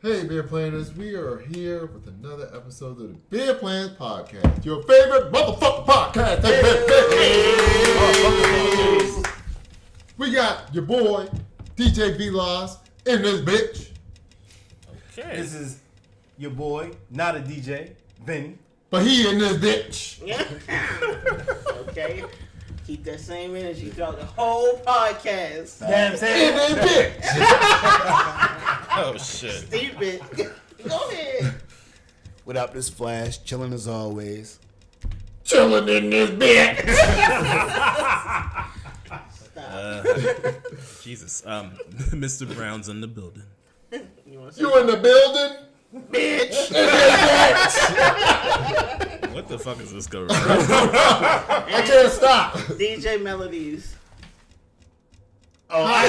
Hey, Beer Planners, we are here with another episode of the Beer Planners Podcast, your favorite motherfucking podcast. Hey. We got your boy, DJ V-Loz, in this bitch. Okay. This is your boy, not a DJ, Vinny. But he in this bitch. Okay. Keep that same energy throughout the whole podcast. Damn, In this bitch. Oh, shit. Stupid. Go ahead. What up, this Flash? Chilling as always. Chilling in this bitch. Jesus. Mr. Brown's in the building. You in the building? Bitch. What the fuck is this going I can't stop. DJ Melodies. She don't get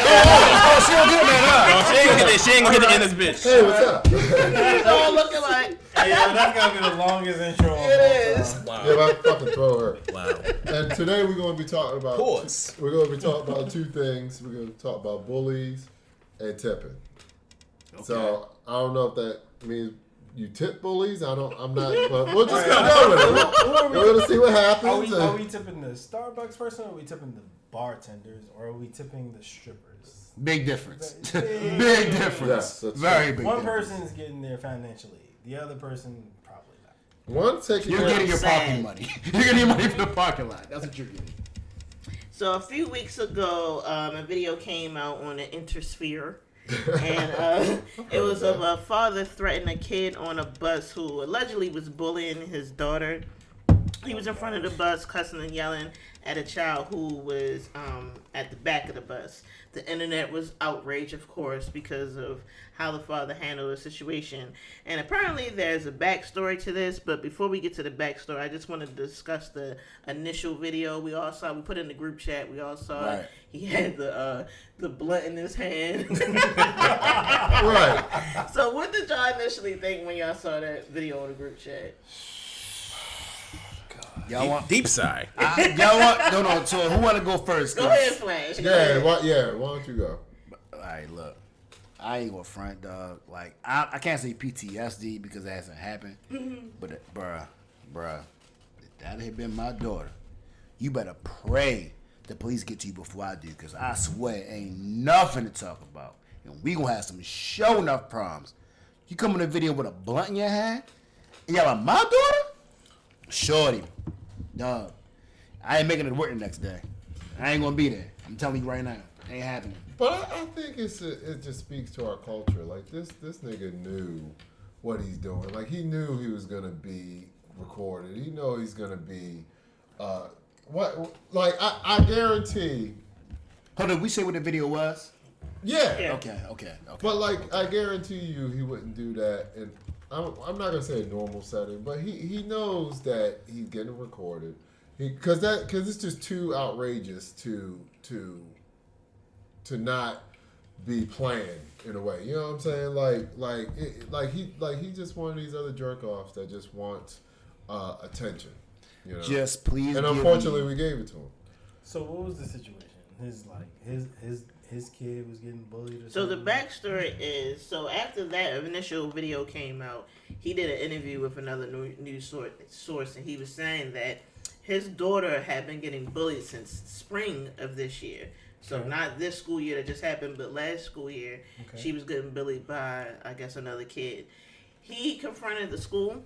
that, She ain't gonna get it in this bitch. Hey, what's up? It's all looking like. Hey, yo, that's gonna be the longest intro. It is. Wow. Yeah, I fucking throw her. Wow. And today we're going to be talking about. Pause. We're going to be talking about two things. We're going to talk about bullies and tipping. Okay. So I don't know if that means you tip bullies. I'm not. But we'll just go with it. We're going to see what happens. Are we tipping the Starbucks person, or are we tipping the bartenders, or are we tipping the strippers? Big difference. Big Big difference. Yes, that's Very true. big One difference. person's getting there financially. The other person probably not. One taking You're care getting your Sad. parking money. You're getting your money from the parking lot. That's what you're getting. So a few weeks ago, a video came out on the Intersphere. And it was of a father threatening a kid on a bus who allegedly was bullying his daughter. He was in front of the bus, cussing and yelling at a child who was at the back of the bus. The internet was outraged, of course, because of how the father handled the situation. And apparently there's a backstory to this, but before we get to the backstory, I just want to discuss the initial video we all saw. We put in the group chat. We all saw Right. it. He had the blunt in his hand. Right. So what did y'all initially think when y'all saw that video in the group chat? Y'all want? Deep sigh. Y'all want? No. So who want to go first? Go ahead, Flash. Go Yeah. ahead. Why don't you go? All right, look. I ain't gonna front, dog. Like I can't say PTSD because it hasn't happened. But bruh, if that had been my daughter, you better pray the police get to you before I do, because I swear ain't nothing to talk about, and we gonna have some show enough problems. You come in the video with a blunt in your hand, and y'all like, my daughter? Shorty, dog. I ain't making it to work the next day. I ain't gonna be there. I'm telling you right now, ain't happening. But I think it just speaks to our culture. Like this nigga knew what he's doing. Like he knew he was gonna be recorded. He know he's gonna be what? Like I guarantee. Hold on, we say what the video was? Yeah. Okay. But like I guarantee you, he wouldn't do that. And I'm not gonna say a normal setting, but he knows that he's getting recorded. Because it's just too outrageous to not be planned in a way. You know what I'm saying? Like he's just one of these other jerk offs that just wants attention. You know? Just please. And unfortunately, we gave it to him. So what was the situation? His kid was getting bullied or So the something? backstory is, so after that initial video came out, he did an interview with another news source, and he was saying that his daughter had been getting bullied since spring of this year. So not this school year that just happened, but last school year, she was getting bullied by, I guess, another kid. He confronted the school,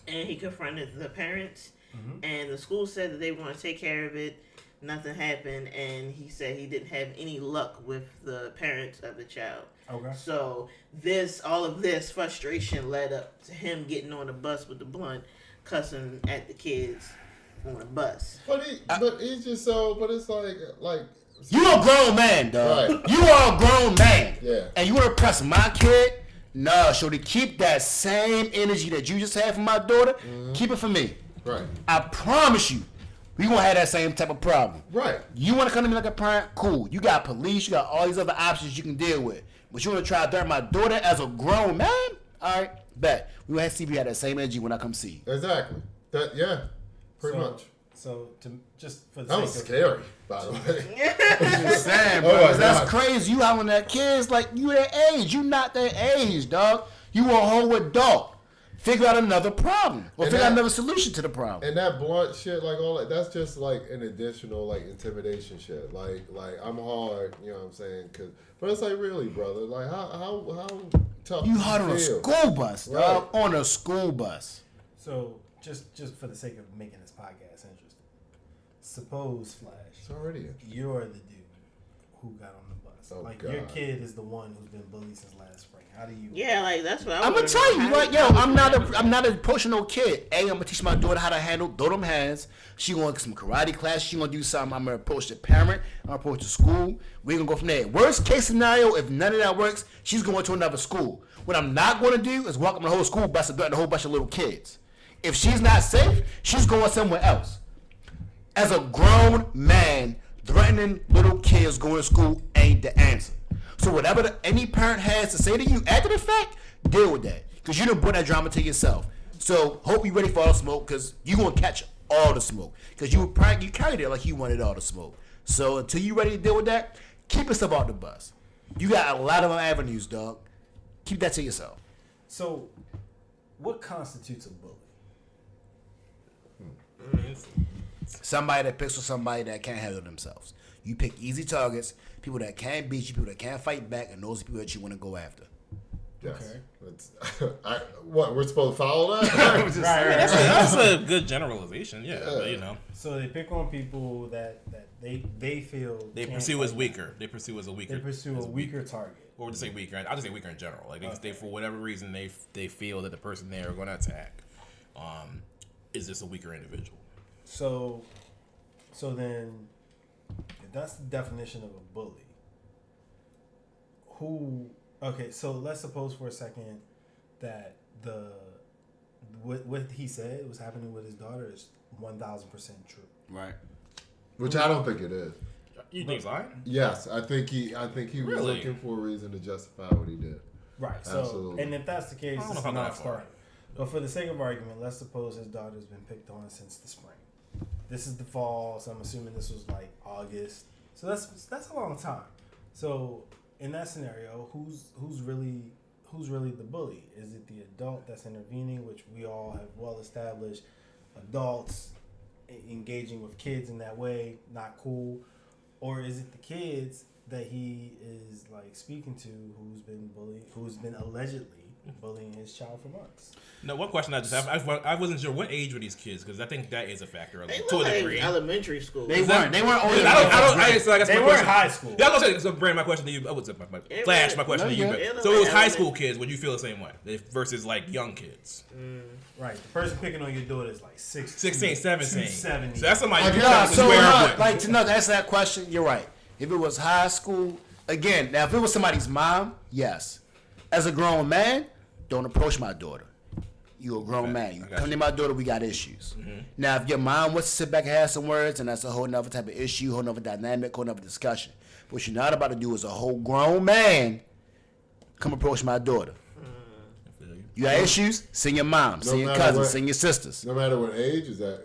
and he confronted the parents, and the school said that they were going to take care of it. Nothing happened, and he said he didn't have any luck with the parents of the child. Okay. So all of this frustration led up to him getting on the bus with the blunt, cussing at the kids on the bus. But he's just so. But it's like. You a grown man, dog. Right. You are a grown man. Yeah. And you want to press my kid? No, so to keep that same energy that you just had for my daughter, keep it for me. Right. I promise you, we gonna have that same type of problem. Right. You want to come to me like a parent? Cool. You got police. You got all these other options you can deal with. But you want to try to threaten my daughter as a grown man? All right, bet. We gonna have to see if you have that same energy when I come see you. Exactly. Pretty much. So just for the That was sake of scary, by the way. I'm just saying, bro. Oh my That's God. crazy. You hollering at kids like you their age. You not their age, dog. You a whole adult. Figure out another problem. Or And figure out that- another solution to the problem. And that blunt shit, like all that, that's just like an additional like intimidation shit. Like I'm hard, you know what I'm saying? But it's like really, brother. Like how tough You do hard on a feel? school bus, dog. Right. On a school bus. So just for the sake of making this podcast interesting, suppose Flash, It's already you're the dude who got on the bus. Oh, like your God. kid is the one who's been bullied since last spring. How do you? Yeah, like that's what I'm gonna tell you, like, yo, I'm not a personal kid. A, I'm gonna teach my daughter how to handle throw them hands. She gonna get some karate class. She gonna do something. I'm gonna approach the parent. I'm gonna approach the school. We're gonna go from there. Worst case scenario, if none of that works, she's going to another school. What I'm not gonna do is welcome the whole school bus and threaten a whole bunch of little kids. If she's not safe, she's going somewhere else. As a grown man, threatening little kids going to school ain't the answer. So whatever any parent has to say to you after the fact, deal with that. Because you done brought that drama to yourself. So hope you ready for all the smoke, because you going to catch all the smoke. Because you carried it like you wanted all the smoke. So until you ready to deal with that, keep yourself out the bus. You got a lot of avenues, dog. Keep that to yourself. So, what constitutes a bully? Somebody that picks with somebody that can't handle themselves. You pick easy targets, people that can't beat you, people that can't fight back, and those people that you want to go after. Yes. Okay. It's, what we're supposed to follow that? That's a good generalization. Yeah, but, you know, So they pick on people that they feel they can't pursue as fight weaker. back. They pursue as a weaker. They pursue a weaker target. Or would you say weaker? I'll just say weaker in general. Like they for whatever reason they feel that the person they are going to attack is just a weaker individual. So then, if that's the definition of a bully, okay, so let's suppose for a second that what he said was happening with his daughter is 1,000% true. Right. Which I don't think it is. You think he's lying? Yes, I think he was Really? looking for a reason to justify what he did. Right. So, Absolutely. and if that's the case, I don't know it's if I'm not that far. starting. But for the sake of argument, let's suppose his daughter's been picked on since the spring. This is the fall, so I'm assuming this was like August. So that's a long time. So in that scenario, who's really the bully? Is it the adult that's intervening, which we all have well established? Adults engaging with kids in that way, not cool. Or is it the kids that he is like speaking to who's been allegedly bullying his child for months? No, one question I just have. I wasn't sure what age were these kids, because I think that is a factor They to look a like degree. elementary school. They weren't older. They were high school. Yeah, I was gonna say. So, Brandon, my question to you. What's up? Flash, my question to you. Yeah. It So look it was like high school kids. Would you feel the same way versus like young kids? Right. The person picking on your daughter is like 16, 17. 270. So that's somebody you Nah, can so swear to with. answer that question, you're right. If it was high school, again, now if it was somebody's mom, yes. As a grown man, don't approach my daughter. You a grown man. You come to my daughter, we got issues. Mm-hmm. Now, if your mom wants to sit back and have some words, and that's a whole nother type of issue, whole nother dynamic, whole nother discussion. What you're not about to do is a whole grown man come approach my daughter. You got issues? Send your mom, send your matter cousins, what- send your sisters. No matter what age, is that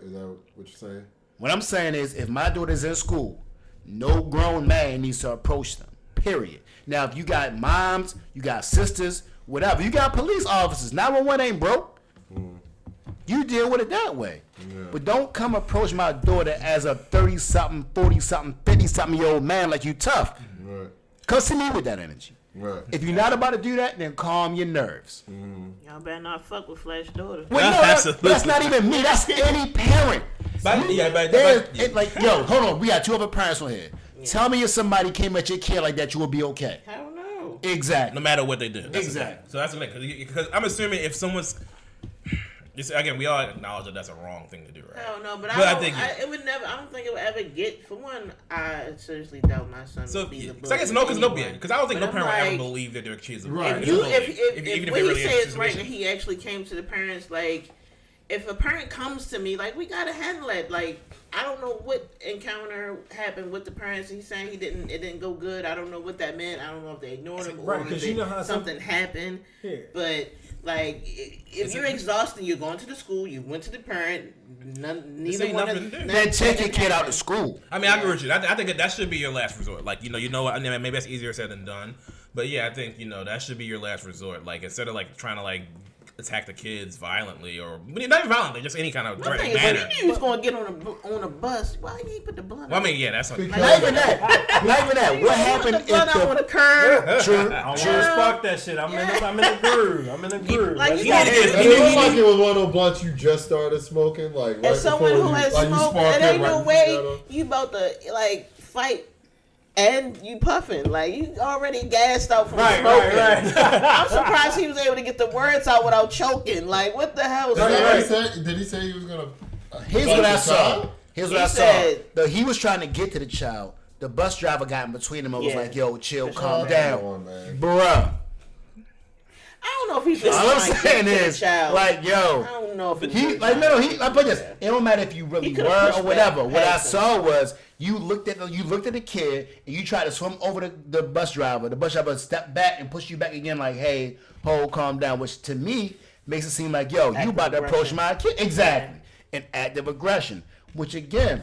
what you're saying? What I'm saying is, if my daughter's in school, no grown man needs to approach them. Period. Now, if you got moms, you got sisters, whatever, you got police officers. 911 ain't broke. You deal with it that way. Yeah. But don't come approach my daughter as a 30-something, 40-something, 50-something-year-old man like you tough. Right. Come see me with that energy. Right. If you're not about to do that, then calm your nerves. Y'all better not fuck with Flash daughter. Well, no, Absolutely. that's not even me. That's any parent. Yo, hold on. We got two other parents on here. Tell me if somebody came at your kid like that, you will be okay. I don't know. Exactly. No matter what they did. That's the Exactly. thing. So that's the thing. Because I'm assuming if someone's, again, we all acknowledge that that's a wrong thing to do, right? I don't know, but I I think it would never. I don't think it would ever get. For one, I seriously doubt my son So would be the bully. I guess no, because anyway. because I don't think But no I'm parent ever like, believe that their kids are Right. If bullied. you, if Even what they he really in a says right, situation. and he actually came to the parents, like, if a parent comes to me, like, we gotta handle it. Like, I don't know what encounter happened with the parents. He's saying it didn't go good. I don't know what that meant. I don't know if they ignored him or if you know how something happened. Here. But like, if you're exhausted, you're going to the school. You went to the parent. Neither one of them. Then take your kid out of school. I mean, I agree with you. I think that should be your last resort. Like, you know what? I mean, maybe that's easier said than done. But yeah, I think that should be your last resort. Like, instead of like trying to like attack the kids violently or not even violently, just any kind of threatening manner. If you was going to get on a bus, why you ain't put the blood? Well, I mean, yeah, that's not even that. What happened if the on the curb? True. I want to spark that shit. I'm in the groove. Like, it looked like it was one of those blunts you just started smoking, like right as someone before who has like smoked, it there ain't no way you about to like fight. And you puffing, like you already gassed out from smoking. Right. I'm surprised he was able to get the words out without choking. Like, what the hell? Did he say he was gonna? Here's what I saw. He was trying to get to the child. The bus driver got in between them and was like, "Yo, chill, calm down, bruh." I don't know if he's all I'm saying is, like, yo, I don't know if he like put this. It don't matter if you really were or whatever. What I saw was you looked at the kid and you tried to swim over the bus driver. The bus driver stepped back and pushed you back again, like, hey, hold, calm down. Which to me makes it seem like, yo, you about to approach my kid. Exactly, an active aggression. Which again,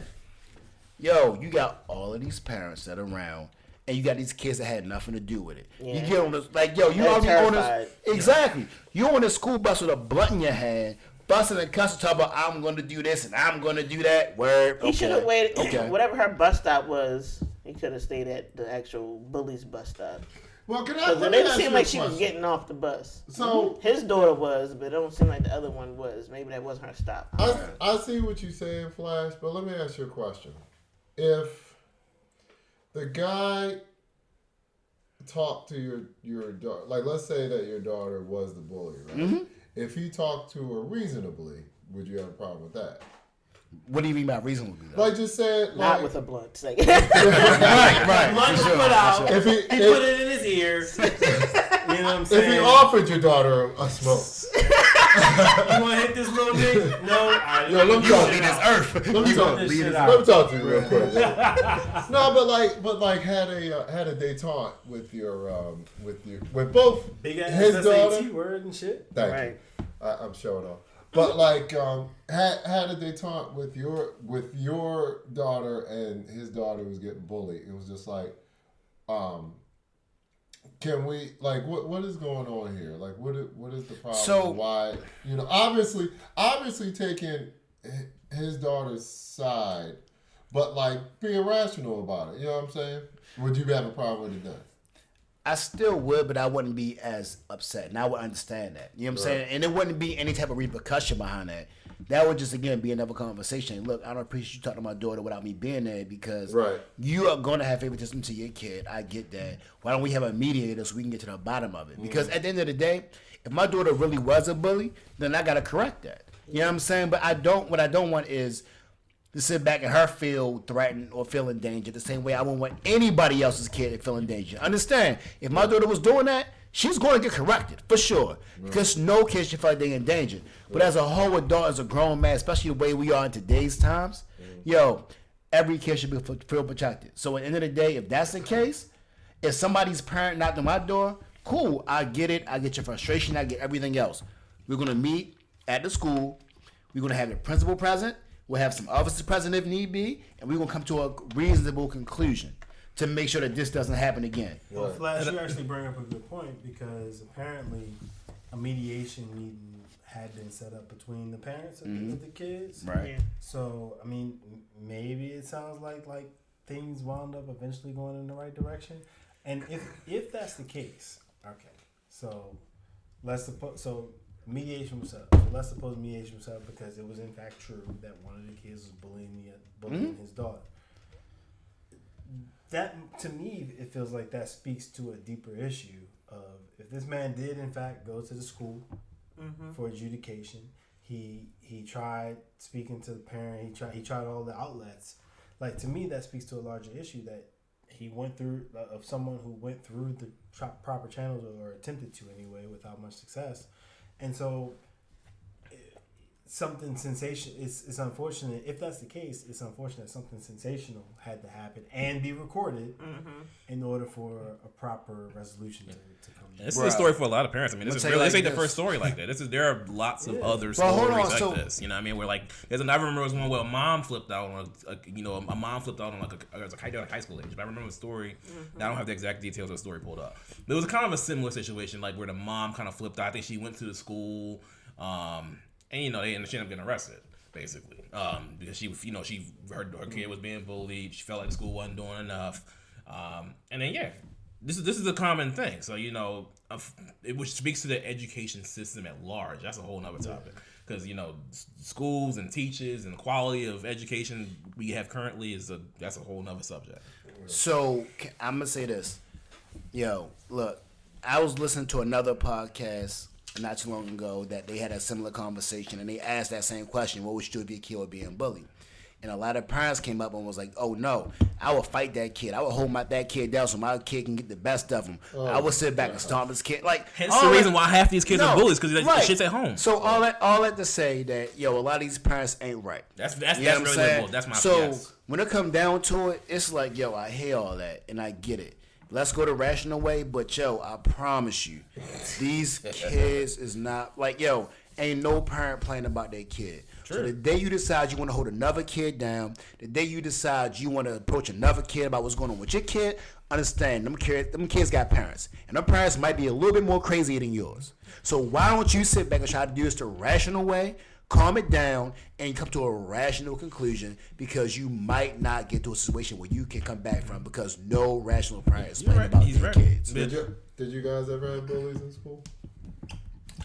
yo, you got all of these parents that are around. And you got these kids that had nothing to do with it. Yeah. You get on this, like, yo, you already on this. Exactly. You on the school bus with a blunt in your hand, busting and cussing, talking about, I'm going to do this and I'm going to do that. Word. He should have waited. Okay. Whatever her bus stop was, he could have stayed at the actual bully's bus stop. Well, it didn't seem like she was getting off the bus. So his daughter was, but it don't seem like the other one was. Maybe that wasn't her stop. I see what you're saying, Flash, but let me ask you a question. If the guy talked to your daughter, like let's say that your daughter was the bully, right? Mm-hmm. If he talked to her reasonably, would you have a problem with that? What do you mean by reasonably? Like just said, not with a blunt. right. Blunt put out. If he put it in his ear. You know what I'm saying? If he offered your daughter a smoke. You want to hit this little nigga? No. Let me talk to you. This earth. Let me talk to you real quick. No, but like had a détente with both big ass his daughter. Word and shit. Thank you. I'm showing off. But like had a détente with your daughter and his daughter was getting bullied. It was just like, can we, like, what is going on here? Like, what is the problem? So why, obviously taking his daughter's side, but like being rational about it. You know what I'm saying? Would you have a problem with it then? I still would, but I wouldn't be as upset, and I would understand that. You know what I'm saying? And there wouldn't be any type of repercussion behind that. That would just, again, be another conversation. Look, I don't appreciate you talking to my daughter without me being there because you are going to have favoritism to your kid. I get that. Why don't we have a mediator so we can get to the bottom of it? Because at the end of the day, if my daughter really was a bully, then I got to correct that. You know what I'm saying? But what I don't want is to sit back and her feel threatened or feel in danger the same way I wouldn't want anybody else's kid to feel in danger. Understand? If my daughter was doing that, she's going to get corrected, for sure. Because no kid should feel like they're in danger. But as a whole adult, as a grown man, especially the way we are in today's times, every kid should feel protected. So at the end of the day, if that's the case, if somebody's parent knocked on my door, cool, I get it. I get your frustration. I get everything else. We're going to meet at the school. We're going to have the principal present. We'll have some officers present if need be. And we're going to come to a reasonable conclusion to make sure that this doesn't happen again. Well, Flash, you actually bring up a good point because apparently a mediation meeting had been set up between the parents of the kids. Right. Yeah. So, I mean, maybe it sounds like things wound up eventually going in the right direction. And if that's the case, okay. So mediation was up. So let's suppose mediation was up because it was in fact true that one of the kids was bullying his daughter. That, to me, it feels like that speaks to a deeper issue of if this man did in fact go to the school for adjudication, he tried speaking to the parent, he tried all the outlets. Like, to me, that speaks to a larger issue that he went through, of someone who went through the proper channels or attempted to anyway without much success. And so something sensational. It's unfortunate if that's the case. It's unfortunate something sensational had to happen and be recorded in order for a proper resolution to come. This is a story for a lot of parents. I mean, this ain't the first story like that. There are lots of other stories like this. You know what I mean? Where like, I remember there was one where a mom flipped out on a mom flipped out on like high school age. But I remember the story. I don't have the exact details of the story pulled up. But it was kind of a similar situation, like where the mom kind of flipped out. I think she went to the school, and she ended up getting arrested. Basically, because she heard her kid was being bullied. She felt like the school wasn't doing enough, and then this is a common thing. So which speaks to the education system at large. That's a whole nother topic because schools and teachers and the quality of education we have currently that's a whole nother subject. So I'm gonna say this, look, I was listening to another podcast not too long ago that they had a similar conversation and they asked that same question: what would you do if your kid was being bullied? And a lot of parents came up and was like, "Oh no, I would fight that kid. I would hold that kid down so my kid can get the best of him. I would sit back and stomp this kid." Like, hence the reason why half these kids are bullies because the shit's at home. So all that to say that a lot of these parents ain't right. That's really what that's my. So when it come down to it, it's like, I hear all that and I get it. Let's go the rational way, but I promise you, these kids is not like ain't no parent playing about their kid. True. So the day you decide you want to hold another kid down, the day you decide you want to approach another kid about what's going on with your kid, understand them kids got parents, and them parents might be a little bit more crazy than yours. So why don't you sit back and try to do this the rational way, calm it down, and come to a rational conclusion, because you might not get to a situation where you can come back from because no rational parent is playing about their kids. Did you guys ever have bullies in school?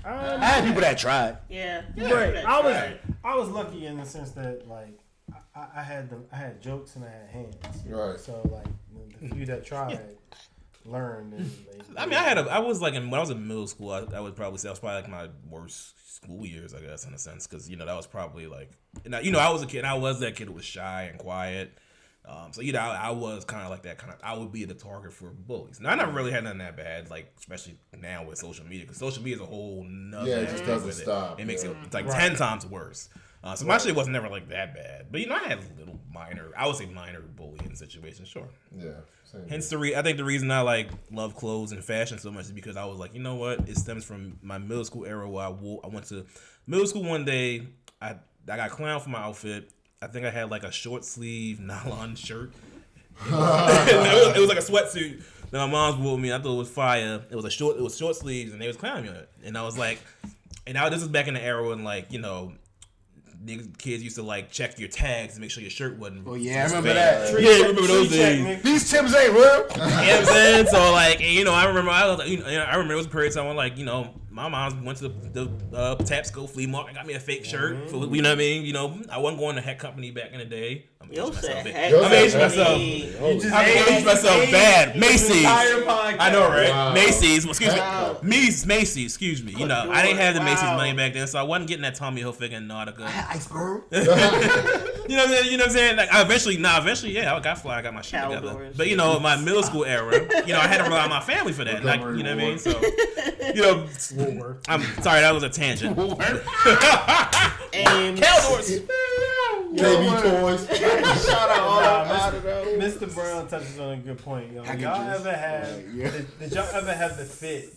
I had people that tried. Yeah. Right. I was lucky in the sense that like I had jokes and I had hands. Right. So like the few that tried learned. And I was like when I was in middle school, I would probably say I was probably like my worst school years, I guess, in a sense, because that was probably like, I was a kid. I was that kid who was shy and quiet. So I was kind of like that. I would be the target for bullies. Now I never really had nothing that bad, like especially now with social media, because social media is a whole nother. Yeah, it just doesn't stop. It makes it like 10 times worse. So my shit was never like that bad, but I had little minor bullying situations, sure. Yeah. Hence I think the reason I like love clothes and fashion so much is because I was like, it stems from my middle school era where I went to middle school one day. I got clowned for my outfit. I think I had like a short sleeve nylon shirt. It was like a sweatsuit that my mom's wore me. I thought it was fire. It was short sleeves and they was clowning me on it. And I was like, this is back in the era when like, kids used to like check your tags to make sure your shirt wasn't. Oh yeah, I remember that. Remember those days. These Timbs ain't real. You know what I'm saying? So like, I remember I remember it was a period of time when like, my mom went to the Tapsco flea market and got me a fake shirt. For, you know what I mean? I wasn't going to Heck Company back in the day. I'm aging myself bad. Macy's. I know, right? Wow. Macy's. Macy's. Excuse me. I didn't have the Macy's money back then, so I wasn't getting that Tommy Hilfiger and Nautica. Iceberg. You know what I'm saying? Like eventually, yeah, I got fly. I got my shit together. But my middle school era, I had to rely on my family for that. Like, you know what I mean? So, I'm sorry, that was a tangent. Cowboys. Baby toys. Shout out Mr. Brown touches on a good point. Did y'all ever have the fit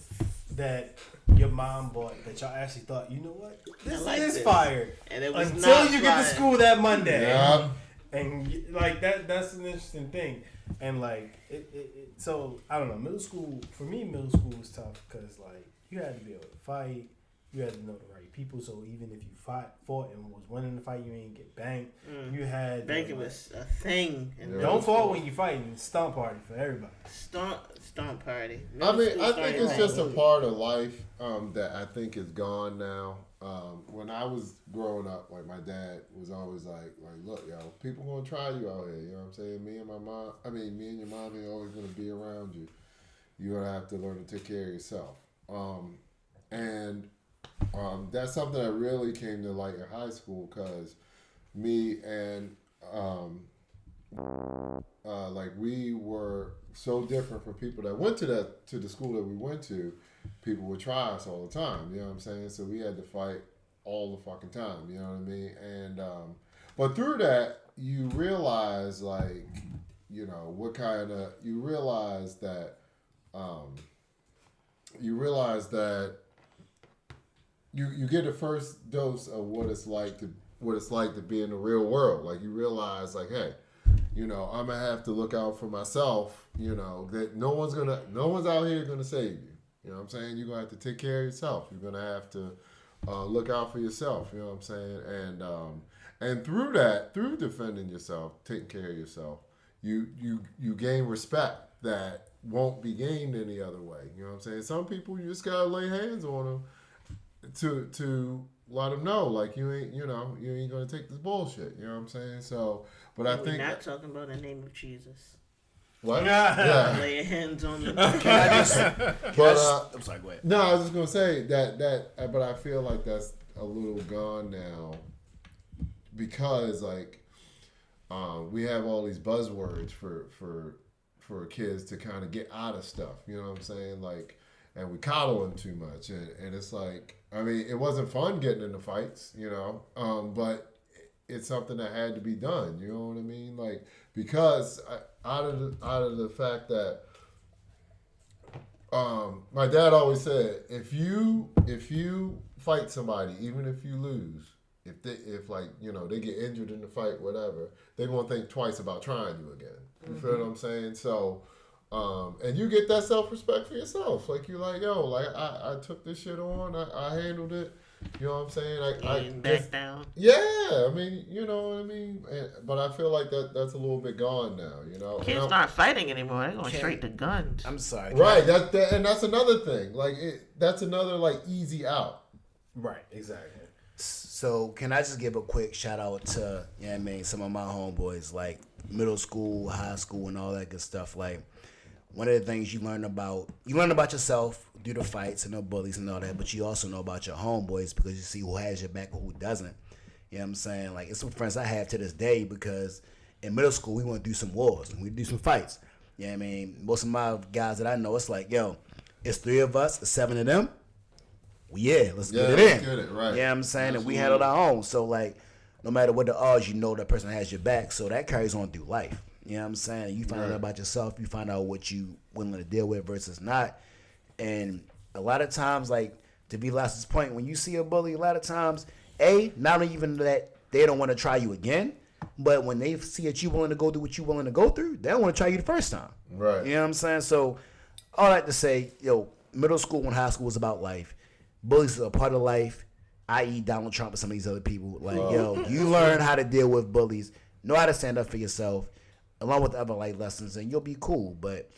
that your mom bought that y'all actually thought, you know what, this is fire, and it was until you get to school that Monday? Yeah. And like that's an interesting thing. And like so I don't know, middle school was tough because like you had to be able to fight, you had to know the right people, so even if you fought and was winning the fight, you ain't get banked. You had banking was a thing. Don't fall when you fighting. Stomp party for everybody. Stomp party. I think it's just a part of life that I think is gone now. When I was growing up, like my dad was always like, look, people gonna try you out here. You know what I'm saying? Me and your mom ain't always gonna be around you. You're gonna have to learn to take care of yourself. That's something that really came to light in high school because me and we were so different from people that went to the school that we went to. People would try us all the time, you know what I'm saying? So we had to fight all the fucking time. You know what I mean? And but through that, you realize like, you know, what kind of you realize that you get the first dose of what it's like to be in the real world. Like you realize like, hey, you know, I'm gonna have to look out for myself. You know that no one's out here gonna save you. You know what I'm saying? You're gonna have to take care of yourself. You're gonna have to look out for yourself. You know what I'm saying? And through that, through defending yourself, taking care of yourself, you gain respect that won't be gained any other way. You know what I'm saying? Some people you just gotta lay hands on them to let them know like you ain't gonna take this bullshit. You know what I'm saying? So, but I think we're not talking about the name of Jesus. What? Yeah. Lay your hands on them. I'm sorry, go ahead. No, I was just gonna say that, but I feel like that's a little gone now because like we have all these buzzwords for kids to kind of get out of stuff. You know what I'm saying? Like, and we coddle them too much, and it's like, I mean, it wasn't fun getting into fights, you know, but it's something that had to be done. You know what I mean? Like because out of the fact that my dad always said, if you fight somebody, even if you lose, if like you know they get injured in the fight, whatever, they're gonna think twice about trying you again. You feel what I'm saying? So, and you get that self-respect for yourself. Like you're like, yo, like I took this shit on, I handled it. You know what I'm saying? I back down. Yeah, I mean, you know what I mean. But I feel like that's a little bit gone now. You know, Kids not fighting anymore. They're going straight to guns. I'm sorry. Right. And that's another thing. Like that's another like easy out. Right. Exactly. So can I just give a quick shout out to some of my homeboys like middle school, high school, and all that good stuff. Like one of the things you learn about yourself through the fights and the bullies and all that, but you also know about your homeboys because you see who has your back and who doesn't. You know what I'm saying? Like it's some friends I have to this day because in middle school we went through some wars and we do some fights. You know what I mean? Most of my guys that I know, it's like, yo, it's 3 of us, it's 7 of them. Well, let's get it in. Let's get it, right. You know what I'm saying? Absolutely. And we handled our own. So like no matter what the odds, you know that person has your back. So that carries on through life. You know what I'm saying? You find out about yourself. You find out what you willing to deal with versus not. And a lot of times, like, to be Lasse's point, when you see a bully, a lot of times, not even that they don't want to try you again, but when they see that you willing to go through what you willing to go through, they don't want to try you the first time. Right. You know what I'm saying? So, all that to say, middle school and high school is about life. Bullies are a part of life, i.e. Donald Trump and some of these other people. Like, you learn how to deal with bullies, know how to stand up for yourself, along with other life lessons, and you'll be cool. But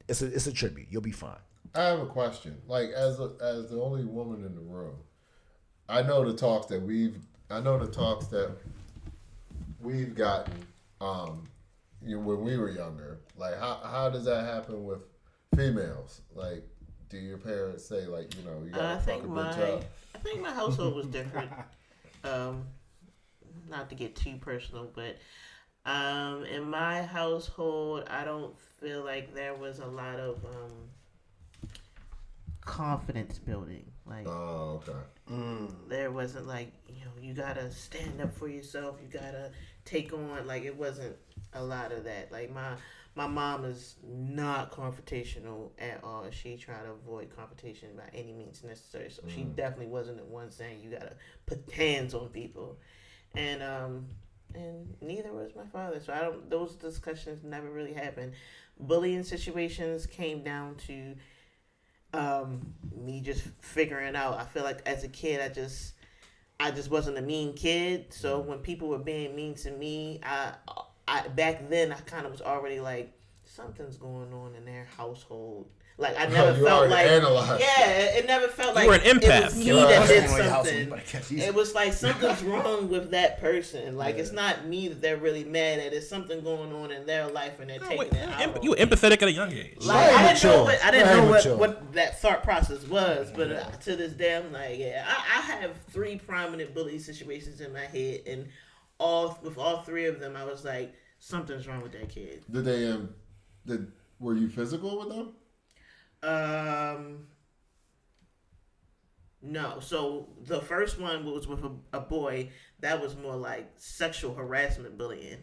it's a tribute. You'll be fine. I have a question. Like, as the only woman in the room, I know the talks that we've gotten, when we were younger. Like, how does that happen with females? Like, do your parents say like, you gotta fuck a bitch up? I think my household was different. Not to get too personal, but in my household, I don't feel like there was a lot of confidence building. Like, there wasn't like, you gotta stand up for yourself. You gotta take on, like, it wasn't a lot of that. Like, my mom is not confrontational at all. She tried to avoid confrontation by any means necessary. So she definitely wasn't the one saying you gotta put hands on people. And neither was my father. So those discussions never really happened. Bullying situations came down to me just figuring out. I feel like as a kid, I just wasn't a mean kid. So when people were being mean to me, I back then I kind of was already like, something's going on in their household. Like, I never felt like, it never felt like you were an empath. It was me that did something. It was like something's wrong with that person. Like, it's not me that they're really mad at. It's something going on in their life and they're taking it out. You were empathetic at a young age. Like, I didn't know what that thought process was, but to this day, I'm like, I have 3 prominent bully situations in my head, and with all 3 of them, I was like, something's wrong with that kid. Were you physical with them? No. So the first one was with a boy. That was more like sexual harassment bullying.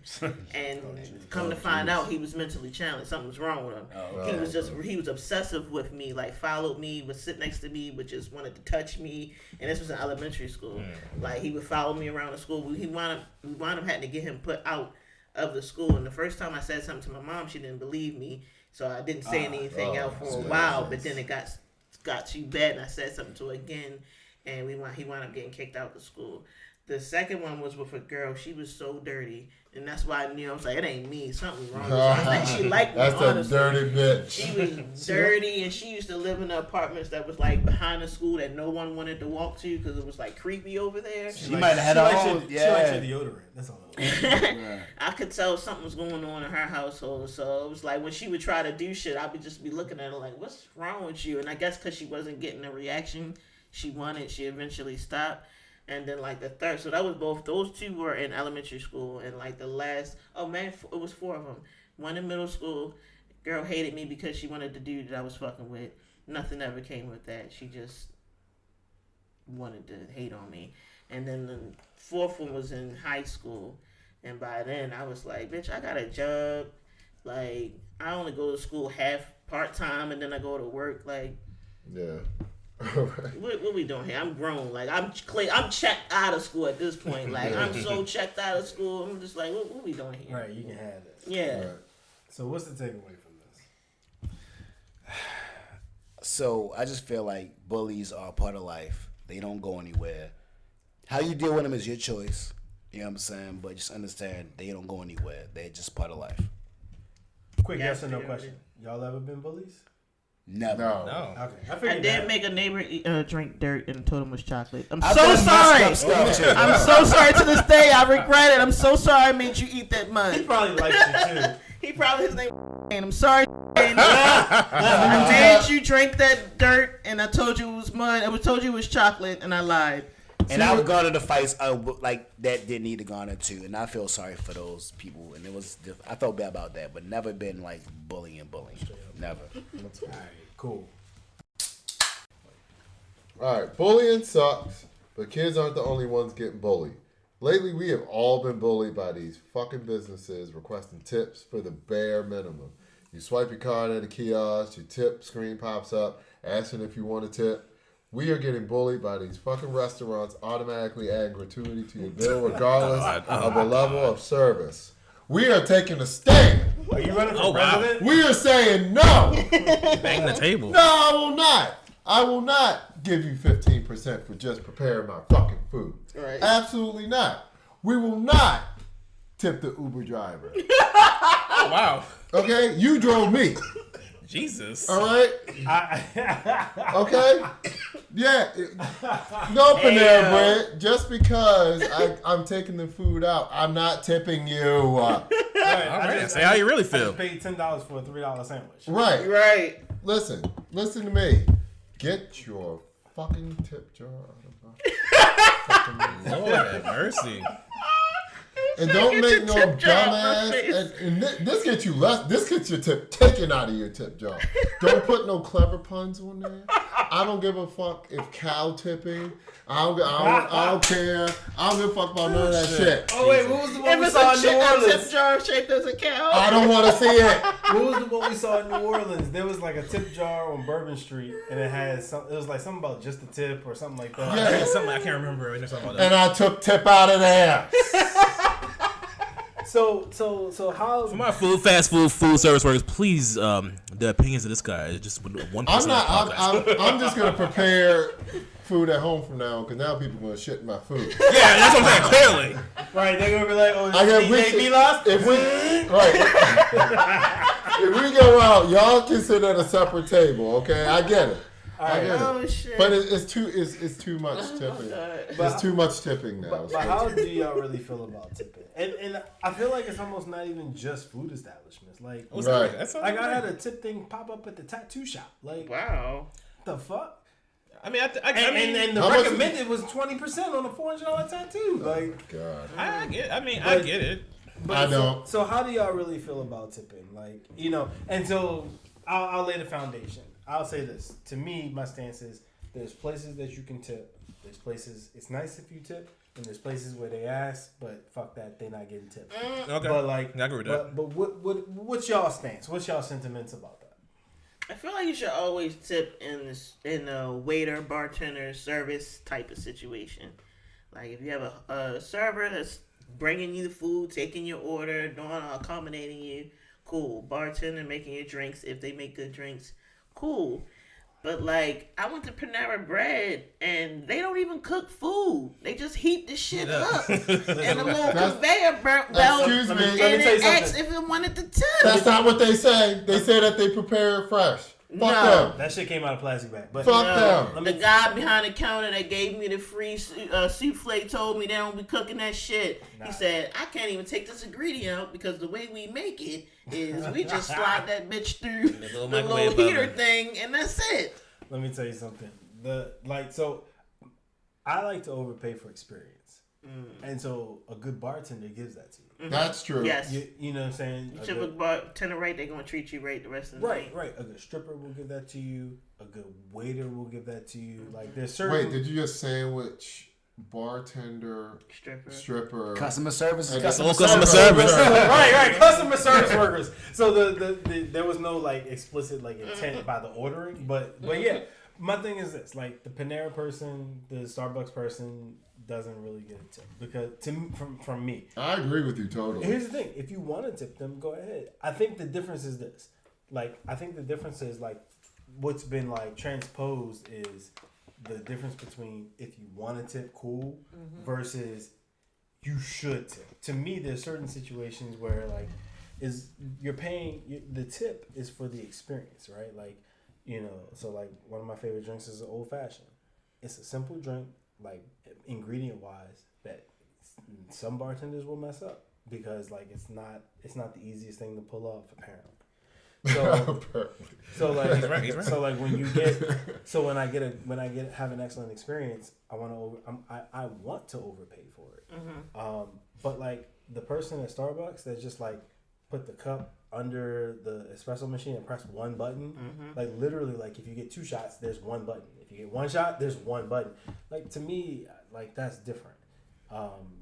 And come to find out, he was mentally challenged. Something was wrong with him. He was obsessive with me, like followed me, would sit next to me, would just wanted to touch me. And this was in elementary school. Like he would follow me around the school. We wound up having to get him put out of the school. And the first time I said something to my mom, she didn't believe me. So I didn't say anything else for a while. But then it got too bad, and I said something to her again, and he wound up getting kicked out of the school. The second one was with a girl. She was so dirty, and that's why I knew. I was like, it ain't me. Something wrong with her. I think she liked me. That's honestly. a dirty bitch. She was dirty, and she used to live in the apartments that was like behind the school that no one wanted to walk to because it was like creepy over there. She might have had her own. She liked your deodorant. That's all. I could tell something was going on in her household, so it was like when she would try to do shit, I would just be looking at her like, "What's wrong with you?" And I guess because she wasn't getting the reaction she wanted, she eventually stopped. And then like the third, so that was both. Those two were in elementary school, and like the last, it was 4 of them. One in middle school. Girl hated me because she wanted the dude that I was fucking with. Nothing ever came with that. She just wanted to hate on me. And then the fourth one was in high school, and by then I was like, bitch, I got a job. Like I only go to school part time, and then I go to work. Like, yeah. What we doing here? I'm grown. Like I'm checked out of school at this point. Like I'm so checked out of school. I'm just like, what we doing here? Right, you can have it. Yeah. Right. So what's the takeaway from this? So I just feel like bullies are a part of life. They don't go anywhere. How you deal with them is your choice. You know what I'm saying? But just understand they don't go anywhere. They're just part of life. Quick yes or no question. Y'all ever been bullies? Never. No. Okay. I did make a neighbor drink dirt and told him it was chocolate. I'm I've so done sorry. messed up stuff, too. I'm so sorry to this day. I regret it. I'm so sorry I made you eat that He mud. probably likes you too. He probably his name. And I'm sorry. I made you drink that dirt, and I told you it was mud. I told you it was chocolate, and I lied. And I've gone to the fights like that didn't need to go into, and I feel sorry for those people. And it was I felt bad about that, but never been like bullying. Never. All right, cool. Alright, bullying sucks, but kids aren't the only ones getting bullied. Lately, we have all been bullied by these fucking businesses requesting tips for the bare minimum. You swipe your card at a kiosk, your tip screen pops up, asking if you want a tip. We are getting bullied by these fucking restaurants automatically adding gratuity to your bill regardless of the level of service. We are taking a stand. Are you running for president? We are saying no. Bang the table. No, I will not. I will not give you 15% for just preparing my fucking food. Right. Absolutely not. We will not tip the Uber driver. Oh, wow. Okay? You drove me. Jesus. All right? Okay? Yeah. No Panera Bread. Just because I'm taking the food out, I'm not tipping you. All right, Say how you really I feel. just paid $10 for a $3 sandwich. Right. Right. Listen to me. Get your fucking tip jar out of my Lord have mercy. And don't make no tip jar out my dumbass. And this gets you less. This gets your tip taken out of your tip jar. Don't put no clever puns on there. I don't give a fuck if cow tipping. I don't care. I don't give a fuck about none of that shit. Oh wait, what was the one If we it's saw a in New tip Orleans? jar shaped as a cow. I don't want to see it. What was the one we saw in New Orleans? There was like a tip jar on Bourbon Street, and it had some. It was like something about just a tip or something like that. Yeah. Something I can't remember. I know something about that. And I took tip out of there. So how? For my fast food service workers, please, the opinions of this guy is just 1%. I'm just gonna prepare food at home from now on because now people are gonna shit in my food. Yeah, that's what I'm saying. Clearly. Right, they're gonna be like, oh, I got DJ Milos? If we go out, y'all can sit at a separate table. Okay, I get it. I get Oh it. shit. But it's too much tipping. It's too much tipping now. But how do y'all really feel about tipping? And I feel like it's almost not even just food establishments. Like, Right. That's I had a tip thing pop up at the tattoo shop. Like, Wow. the fuck? I mean, And the How much recommended was 20% on a $400 tattoo. Like, God. I get it. but I don't. So how do y'all really feel about tipping? Like, and so I'll lay the foundation. I'll say this. To me, my stance is there's places that you can tip. There's places it's nice if you tip, and there's places where they ask, but fuck that, they not getting tipped. Okay. But like, I agree with that. But what's y'all stance? What's y'all sentiments about that? I feel like you should always tip in a waiter, bartender, service type of situation. Like if you have a server that's bringing you the food, taking your order, accommodating you, cool. Bartender making your drinks if they make good drinks, cool. But like I went to Panera Bread and they don't even cook food. They just heat the shit up in a little conveyor belt. Excuse me. Let me And tell you then ask something. if it wanted to tip. That's not what they say. They say that they prepare it fresh. Fuck No. them. That shit came out of plastic bag. But Fuck them. The guy behind the counter that gave me the free souffle told me they don't be cooking that shit. Nah. He said, I can't even take this ingredient out because the way we make it is we just slide that bitch through the little microwave heater oven. thing and that's it. let me tell you something. I like to overpay for experience. And so a good bartender gives that to you. That's true. Yes. You know what I'm saying? You tip a bartender right, they're going to treat you right the rest of the night. Right. A good stripper will give that to you. A good waiter will give that to you. Like there's certain. Wait, did you just sandwich bartender, stripper, Customer service. and Customer service. right. Customer service workers. So there was no like explicit like intent by the ordering, but yeah. My thing is this: like the Panera person, the Starbucks person doesn't really get a tip because from me. I agree with you totally. Here's the thing: if you want to tip them, go ahead. I think the difference is this. Like, I think the difference is like what's been like transposed is the difference between if you want to tip, cool, versus you should tip. To me, there's certain situations where like you're paying the tip is for the experience, right? Like, you know, so like one of my favorite drinks is an old fashioned. It's a simple drink, like ingredient wise, that some bartenders will mess up because like it's not the easiest thing to pull off apparently. So like He's right. so like when I have an excellent experience, I want to overpay for it. But like the person at Starbucks that just like put the cup under the espresso machine and press one button, like literally, like if you get 2 shots, there's one button. If you get 1 shot, there's one button. Like to me, like that's different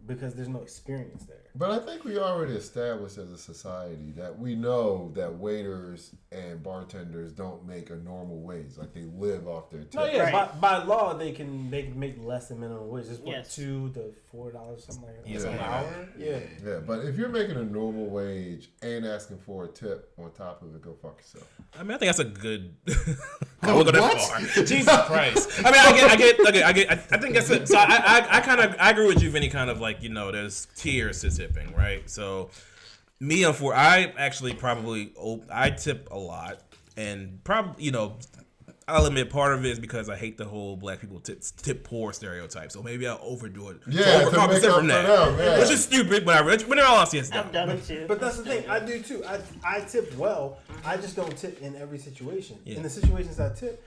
because there's no experience there. But I think we already established as a society that we know that waiters and bartenders don't make a normal wage. Like they live off their tip. No, yeah, Right. by law they can make less than minimum wage. It's what, Yes. $2 to $4 something like that. Yeah, an something like hour. Yeah. Yeah, but if you're making a normal wage and asking for a tip on top of it, go fuck yourself. I mean, I think that's a good. I won't go that What? far. Jesus Christ! I mean, I get. I think that's it. So I agree with you, Vinny. Kind of like, you know, there's tiers to tipping, right? So me, I actually probably I tip a lot, and probably, you know, I'll admit part of it is because I hate the whole black people tip poor stereotype. So maybe I'll overdo it. Yeah, to overcompensate make up from that, for them, yeah. which is stupid. But in all honesty, it's dumb. I've done it too. But that's the thing. I do too. I tip well. I just don't tip in every situation. Yeah. In the situations I tip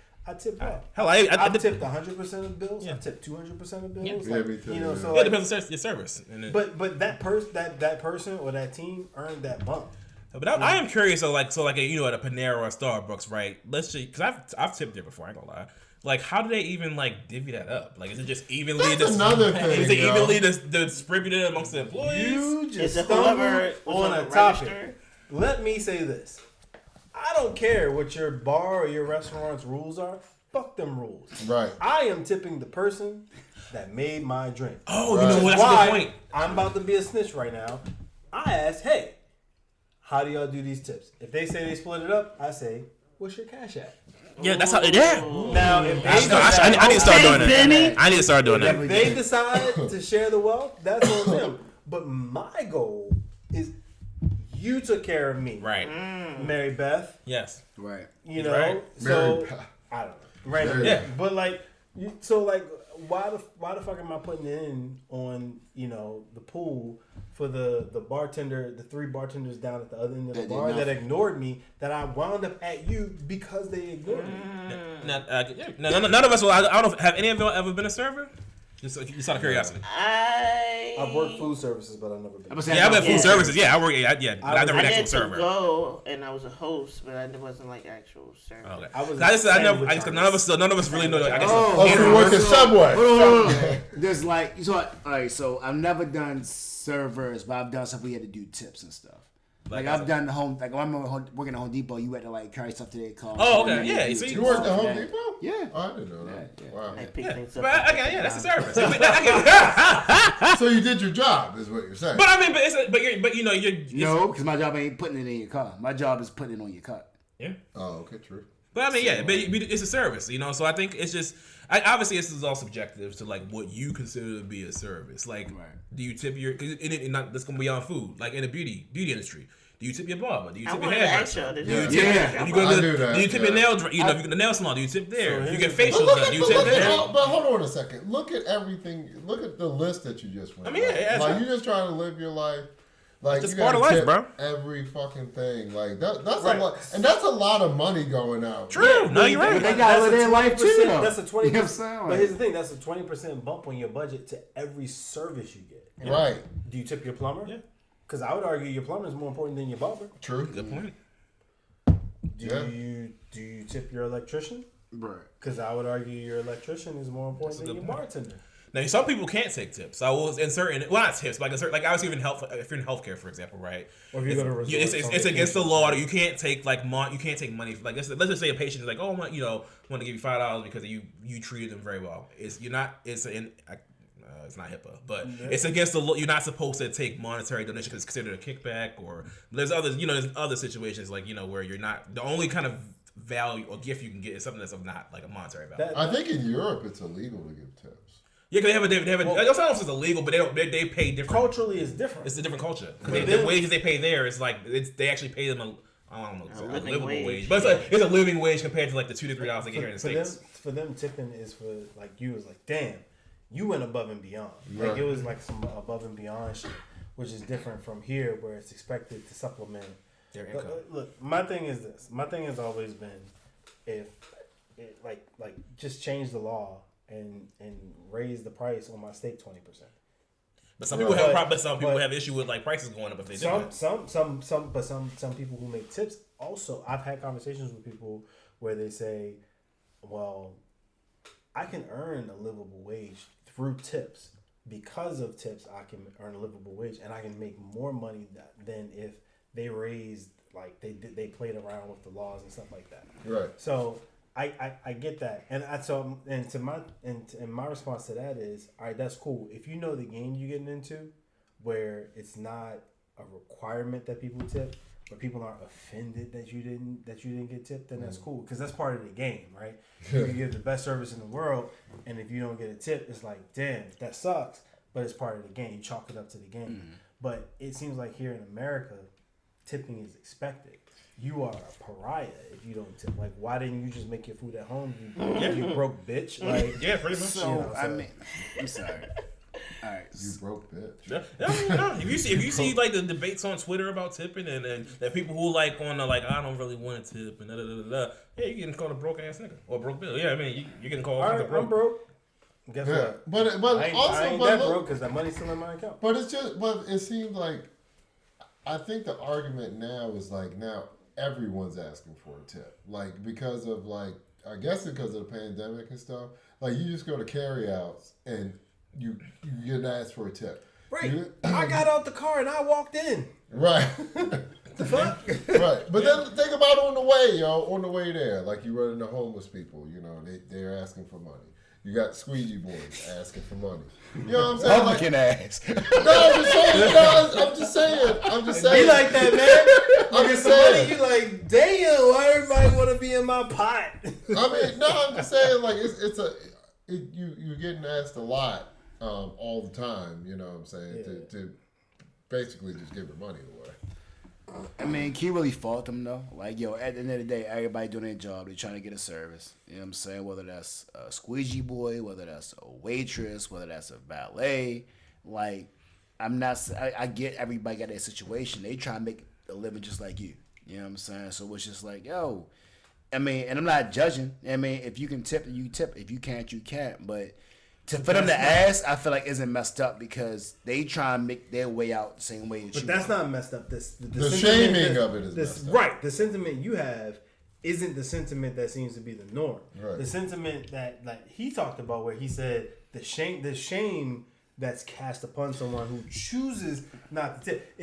well. Hell, I've tipped 100% of bills. Yeah. I've tipped 200% of bills. Yeah. Like, Yeah, me too, You know, yeah. so Yeah, it like, depends on your service. And it, but that person or that team earned that bump. But I am curious. So like you know, at a Panera or a Starbucks, right? Let's just, because I've tipped there before. I ain't gonna lie. Like, how do they even like divvy that up? Like, is it just evenly? That's another thing, Is it yo. evenly distributed amongst the employees? You Is just it stumbled whoever was on on a the topic. register? Let me say this. I don't care what your bar or your restaurant's rules are. Fuck them rules. Right. I am tipping the person that made my drink. Oh, Right. you know what? That's Why a good point. I'm about to be a snitch right now. I ask, hey, how do y'all do these tips? If they say they split it up, I say, what's your cash app? Yeah, that's how. Yeah. Now, if they I need to start doing Benny. that. I need to start doing If that. they decide to share the wealth, that's on them. But my goal is you took care of me, Right. Mary Beth. Yes. Right. You know, Right. so Mary Beth. I don't know. Right. Mary Yeah. Beth. But like, so like, why the fuck am I putting in on, you know, the pool for the bartender, the 3 bartenders down at the other end of the That did bar that nothing. ignored me, that I wound up at you because they ignored me. None of us will. I don't know. Have any of y'all ever been a server? Just out of curiosity. I've worked food services, but I've never been. Yeah, I've been food services. Yeah, I work. Yeah, but I never I been actual did server. to go, and I was a host, but I wasn't like actual server. Okay. None of us really know. I guess. You work at Subway. Hold on. There's like, so all right. So I've never done servers, but I've done stuff where you had to do tips and stuff. Like I've done the home, like when I'm working at Home Depot, you had to like carry stuff to their car. Oh, okay, yeah. So you worked at Home Depot? Yeah. Oh, I didn't know that. Yeah. Wow. I pick things up. But okay, yeah, that's a service. So you did your job, is what you're saying. But I mean, but you know, you're No, because my job ain't putting it in your car. My job is putting it on your car. Yeah. Oh, okay, true. But I mean, yeah, but it's a service, you know. So I think it's just, obviously, this is all subjective to like what you consider to be a service. Like, do you tip your? Because this gonna be on food, like in the beauty industry. Do you tip your barber? Do you tip your hairdresser? Do you tip your nail? You know, if you go to the nail salon, do you tip there? If you get facials done, do you tip there? But hold on a second. Look at everything. Look at the list that you just went. I mean, yeah, like you just trying to live your life. Like just you part of gotta life, tip bro. every fucking thing. Like that's a lot, and that's a lot of money going out. True. No, you're right. They got to live their life too, though. That's a 20%. But But here's the thing: that's a 20% bump on your budget to every service you get. Right. Do you tip your plumber? Yeah. Because I would argue your plumber is more important than your barber. True. Good point. Do you tip your electrician? Right. Because I would argue your electrician is more important than your bartender. Now, some people can't take tips. I will insert not tips, but like obviously if you're in healthcare, for example, right? Or if you go to a resort, it's against the law that you can't take you can't take money. Like let's just say a patient is like, oh, want to give you $5 because you treated them very well. It's not HIPAA, but it's against the law. You're not supposed to take monetary donation because it's considered a kickback. Or there's other situations like where you're not, the only kind of value or gift you can get is something that's of not like a monetary value. I think in Europe it's illegal to give tips. Yeah, because they have I don't know if it's illegal, but they pay different. Culturally, it's different. It's a different culture. The wages they pay there is like they actually pay them I don't know, a livable wage. But it's a living wage compared to like the $2 to $3 they get here in the States. For them, tipping is for like you was like, damn, you went above and beyond. Right. Like it was like some above and beyond shit, which is different from here where it's expected to supplement Their income. Look, my thing is this. My thing has always been, just change the law and raise the price on my steak 20%. But some people have problems. Some people have issue with like prices going up if they do that. Some people who make tips also. I've had conversations with people where they say, "Well, I can earn a livable wage through tips. Because of tips, I can earn a livable wage, and I can make more money than if they raised they played around with the laws and stuff like that." Right. So I get that, and my response to that is, all right, that's cool. If you know the game you're getting into, where it's not a requirement that people tip, but people aren't offended that you didn't get tipped, then that's cool, because that's part of the game, right? You can give the best service in the world, and if you don't get a tip, it's like, damn, that sucks. But it's part of the game. You chalk it up to the game. Mm-hmm. But it seems like here in America, tipping is expected. You are a pariah if you don't tip. Like, why didn't you just make your food at home? You broke bitch. Like, yeah, pretty much. So I mean, I'm sorry. All right, you broke bitch. Yeah. If you see like the debates on Twitter about tipping and the people who like on the like I don't really want to tip and yeah, you getting called a broke ass nigga or broke bill. Yeah, I mean you're getting called. All right, I'm broke. Guess what? But I ain't that broke because that money's still in my account. But it seems like I think the argument now is like now everyone's asking for a tip, like because of like I guess because of the pandemic and stuff. Like you just go to carryouts and you get asked for a tip. Right. I got out the car and I walked in. Right. The fuck? Right. But then think about on the way there, like you run into homeless people, they're asking for money. You got squeegee boys asking for money. You know what I'm saying? Pumpkin ass. No, I'm just saying. Be like that, man. I'm get just some saying. money, you like, damn, why everybody want to be in my pot? I'm just saying, like, you're getting asked a lot all the time, you know what I'm saying, to basically just give your money away. I mean, can you really fault them, though? Like, at the end of the day, everybody doing their job. They're trying to get a service. You know what I'm saying? Whether that's a squeegee boy, whether that's a waitress, whether that's a valet. Like, I get everybody got their situation. They try to make a living just like you. You know what I'm saying? So it's just like, I mean, and I'm not judging. I mean, if you can tip, you tip. If you can't, you can't. But for them to ask, I feel like isn't messed up because they try and make their way out the same way. But that's not messed up. The shaming of it is messed up. Right. The sentiment you have isn't the sentiment that seems to be the norm. Right. The sentiment that like he talked about, where he said the shame that's cast upon someone who chooses not to tip.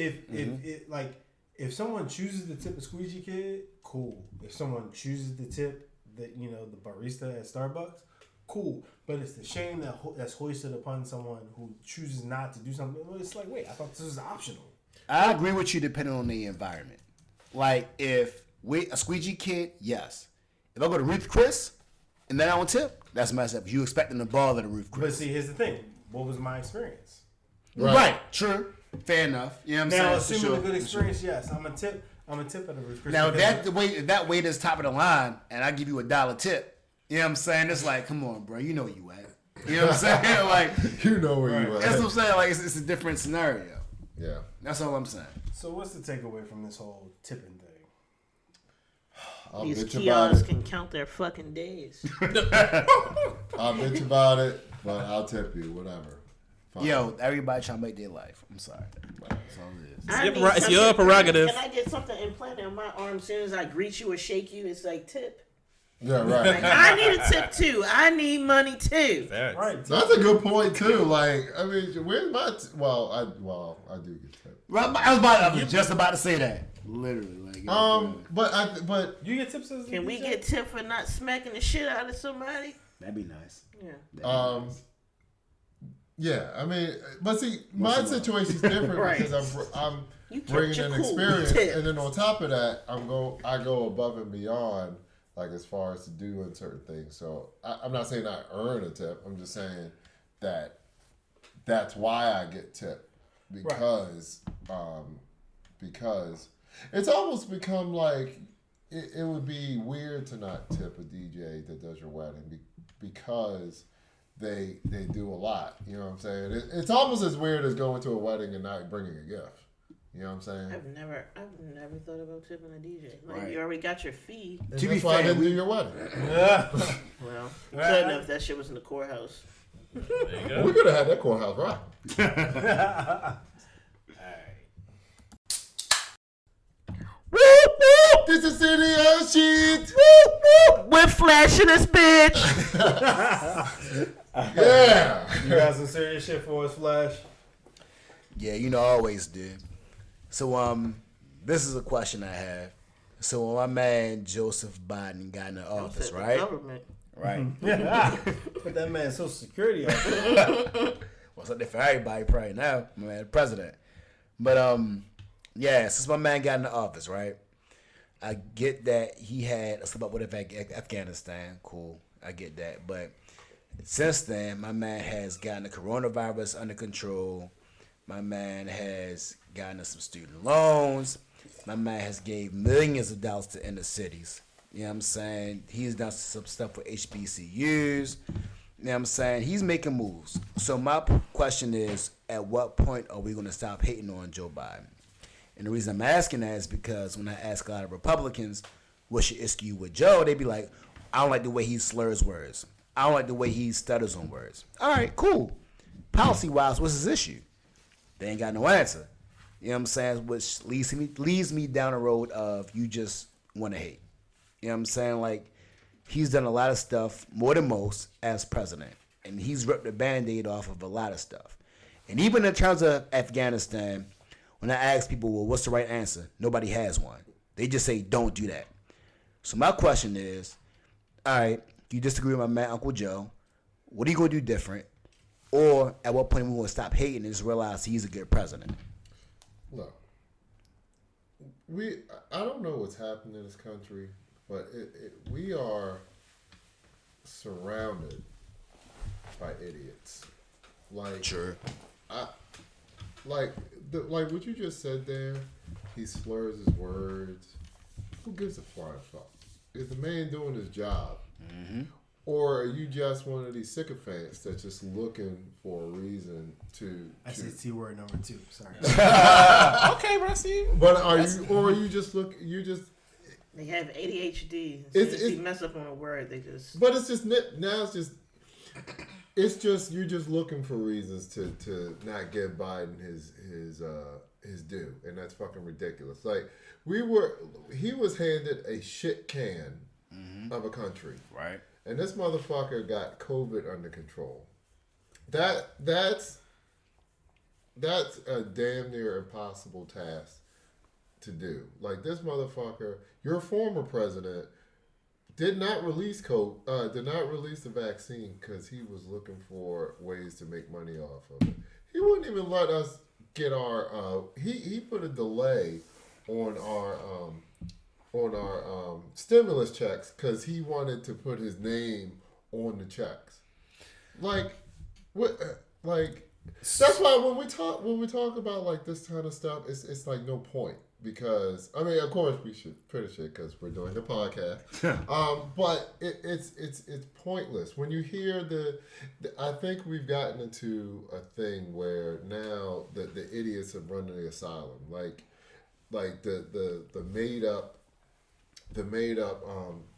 If someone chooses to tip a squeegee kid, cool. If someone chooses to tip the barista at Starbucks, cool. But it's the shame that's hoisted upon someone who chooses not to do something. It's like, wait, I thought this was optional. I agree with you depending on the environment. Like if a squeegee kid, yes. If I go to Ruth Chris and then I don't tip, that's messed up. You expecting the ball at the Ruth Chris. But see, here's the thing. What was my experience? Right. True. Fair enough. You know what I'm saying? Now, assuming a good experience, yes. I'm a tip at a Ruth Chris. Now, if that waiter's top of the line and I give you $1 tip, you know what I'm saying? It's like, come on, bro. You know where you at. You know what I'm saying? Like, you know where you at. That's what I'm saying. Like, it's a different scenario. Yeah. That's all I'm saying. So what's the takeaway from this whole tipping thing? These kiosks can count their fucking days. I'll bitch about it, but I'll tip you, whatever. Fine. Yo, everybody trying to make their life. I'm sorry. That's all it is. It's your prerogative. Can I get something implanted on my arm as soon as I greet you or shake you? It's like tip. Yeah, right. Like, I need a tip too. I need money too. Facts. Right. That's a good point too. Like, I mean, where's my? I do get tipped. I was just about to say that. Literally, like. But you get tips as a Can we DJ? get tip for not smacking the shit out of somebody? That'd be nice. Yeah. Yeah, I mean, but see, my situation's different Right. because I'm You kept bringing your an cool. experience, Tip. and then on top of that, I go above and beyond, like as far as to doing certain things. So I'm not saying I earn a tip. I'm just saying that that's why I get tipped because it's almost become like it would be weird to not tip a DJ that does your wedding because they do a lot. You know what I'm saying? It's almost as weird as going to a wedding and not bringing a gift. You know what I'm saying? I've never thought about tipping a DJ. Like Right. You already got your fee. And To be that's why I fair, didn't do your wedding. Yeah. Well, you couldn't if that shit was in the courthouse. There you go. We could have had that courthouse right. Whoop whoop! This is city of shit. Whoop whoop! We're flashing this bitch. Yeah. You got some serious shit for us, Flash? Yeah, I always did. So, this is a question I have. So, when my man Joseph Biden got in the office, The right? government. Right. Put that man Social Security out. What's up there for everybody probably now? My man, the president. But, yeah, since my man got in the office, right? I get that he had a slip up with Afghanistan. Cool. I get that. But since then, my man has gotten the coronavirus under control. My man has gotten us some student loans. My man has gave millions of dollars to inner cities. You know what I'm saying? He's done some stuff with HBCUs. You know what I'm saying? He's making moves. So my question is, at what point are we going to stop hating on Joe Biden? And the reason I'm asking that is because when I ask a lot of Republicans, what's your issue with Joe? They be like, I don't like the way he slurs words. I don't like the way he stutters on words. All right, cool. Policy-wise, what's his issue? They ain't got no answer. You know what I'm saying? Which leads me down the road of you just want to hate. You know what I'm saying? Like, he's done a lot of stuff, more than most, as president. And he's ripped the Band-Aid off of a lot of stuff. And even in terms of Afghanistan, when I ask people, well, what's the right answer? Nobody has one. They just say, don't do that. So my question is, all right, you disagree with my man, Uncle Joe. What are you going to do different? Or at what point we going to stop hating and just realize he's a good president? Look, I don't know what's happening in this country, but we are surrounded by idiots. Like, Sure. like what you just said there, he slurs his words. Who gives a flying fuck? Is the man doing his job? Mm-hmm. Or are you just one of these sycophants that's just looking for a reason to... I see T word number 2. Sorry. Okay, bro. I see you. But are you just... They have ADHD. It's- If you mess up on a word, they just... But it's just... Now it's just... it's just you're just looking for reasons to not give Biden his due, and that's fucking ridiculous. Like he was handed a shit can of a country, Right. and this motherfucker got COVID under control. That's a damn near impossible task to do. Like this motherfucker, your former president did not release the vaccine because he was looking for ways to make money off of it. He wouldn't even let us get our. He put a delay on our stimulus checks because he wanted to put his name on the checks. Like what? Like that's why when we talk about like this kind of stuff, it's like no point. Because I mean, of course, we should finish it because we're doing the podcast. But it's pointless when you hear I think we've gotten into a thing where now the idiots have run to the asylum, like the made up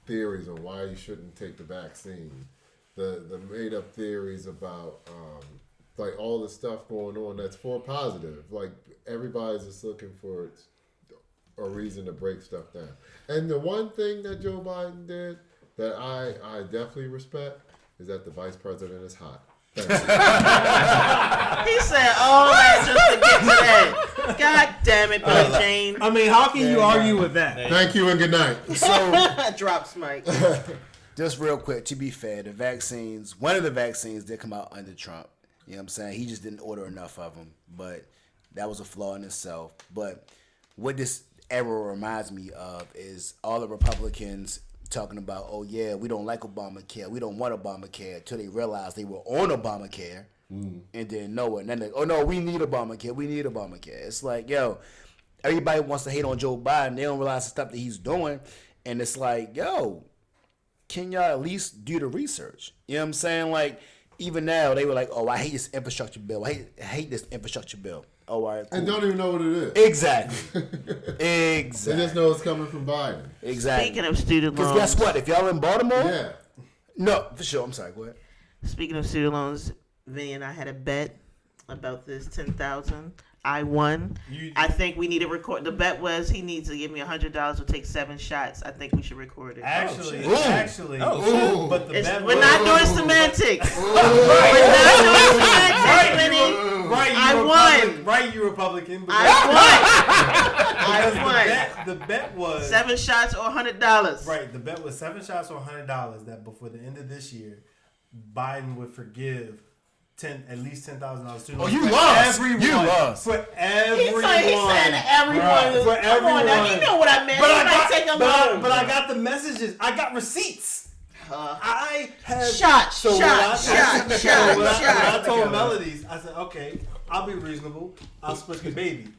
theories on why you shouldn't take the vaccine, the made up theories about like all the stuff going on that's for positive. Like everybody's just looking for a reason to break stuff down. And the one thing that Joe Biden did that I definitely respect is that the vice president is hot. He said all that just to get to that. God damn it, Billy Jane. I mean, how can you argue with that? Thank you and good night. So Drops Mike. just real quick, to be fair, one of the vaccines did come out under Trump. You know what I'm saying? He just didn't order enough of them, but that was a flaw in itself. But what this era reminds me of is all the Republicans talking about, oh yeah, we don't like Obamacare, we don't want Obamacare, till they realized they were on Obamacare and didn't know it. And then oh no, we need Obamacare. It's like, yo, everybody wants to hate on Joe Biden. They don't realize the stuff that he's doing. And it's like, yo, can y'all at least do the research? You know what I'm saying? Like, even now, they were like, oh, I hate this infrastructure bill. I hate this infrastructure bill. Oh, all right, cool. And don't even know what it is. Exactly. They just know it's coming from Biden. Exactly. Speaking of student loans. Because guess what? If y'all in Baltimore. Yeah. No, for sure. I'm sorry. Go ahead. Speaking of student loans, Vinny and I had a bet about this 10,000. I won. I think we need to record. The bet was he needs to give me $100 to take 7 shots. I think we should record it. Actually, but the bet we're not doing semantics. We're not doing semantics, Vinny. I won. Right, you Republican. I won. The bet was 7 shots or $100. Right. The bet was 7 shots or $100 that before the end of this year, Biden would forgive at least $10,000. Oh, you lost. Everyone. You lost. For everyone. He said everyone. Right. For everyone. Come on, now, you know what I meant. But I got the messages. I got receipts. I have shots. When I told Okay. Melodies, I said, okay, I'll be reasonable. I'll split the baby.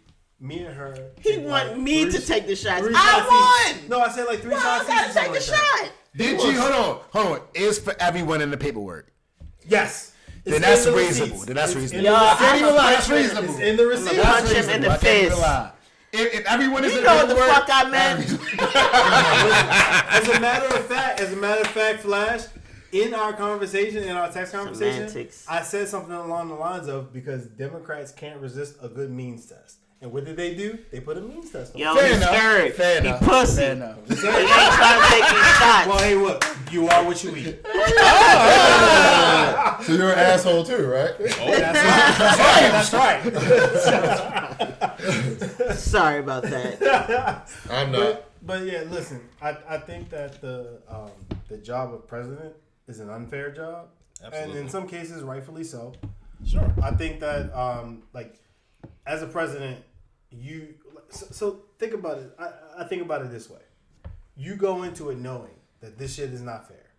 Me and her. He want me to take the shots. I shots won. No, I said like 3 Well, shots. I gotta take the shot. Did you? Hold on. It's for everyone in the paperwork. Yes. Then that's reasonable. That's reasonable. That's reasonable. It's in the receipt. Punch him in the face. If everyone is You in know the what the fuck I meant. As a matter of fact, Flash, in our text conversation, Semantics. I said something along the lines of because Democrats can't resist a good means test. And what did they do? They put a means test on. Yo, Fair he's enough. scared. Fair He enough. pussy. Fair enough. He ain't trying to take these shots. Well, hey, look, you are what you eat. So you're an asshole too, right? That's right. Sorry about that. I'm not. But yeah, listen, I think that the job of president is an unfair job. Absolutely. And in some cases, rightfully so. Sure. I think that, as a president, so think about it. I think about it this way. You go into it knowing that this shit is not fair.